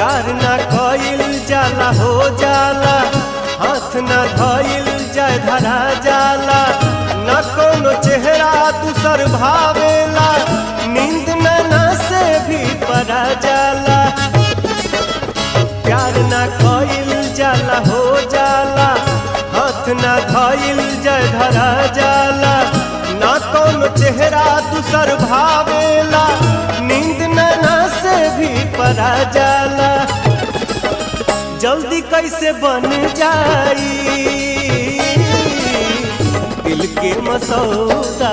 प्यार ना कइल जाला हो जाला, हाथ ना धइल जाय धरा जाला, न कोनो चेहरा दूसर भावेला, नींद ना से भी परा जाला। प्यार ना कइल जाला हो जाला, हाथ ना धइल जाय धरा जाला, न कोनो चेहरा दूसर भावेला, नींद ना से भी परा जाला। जल्दी कैसे बन जाई दिल के मसौदा।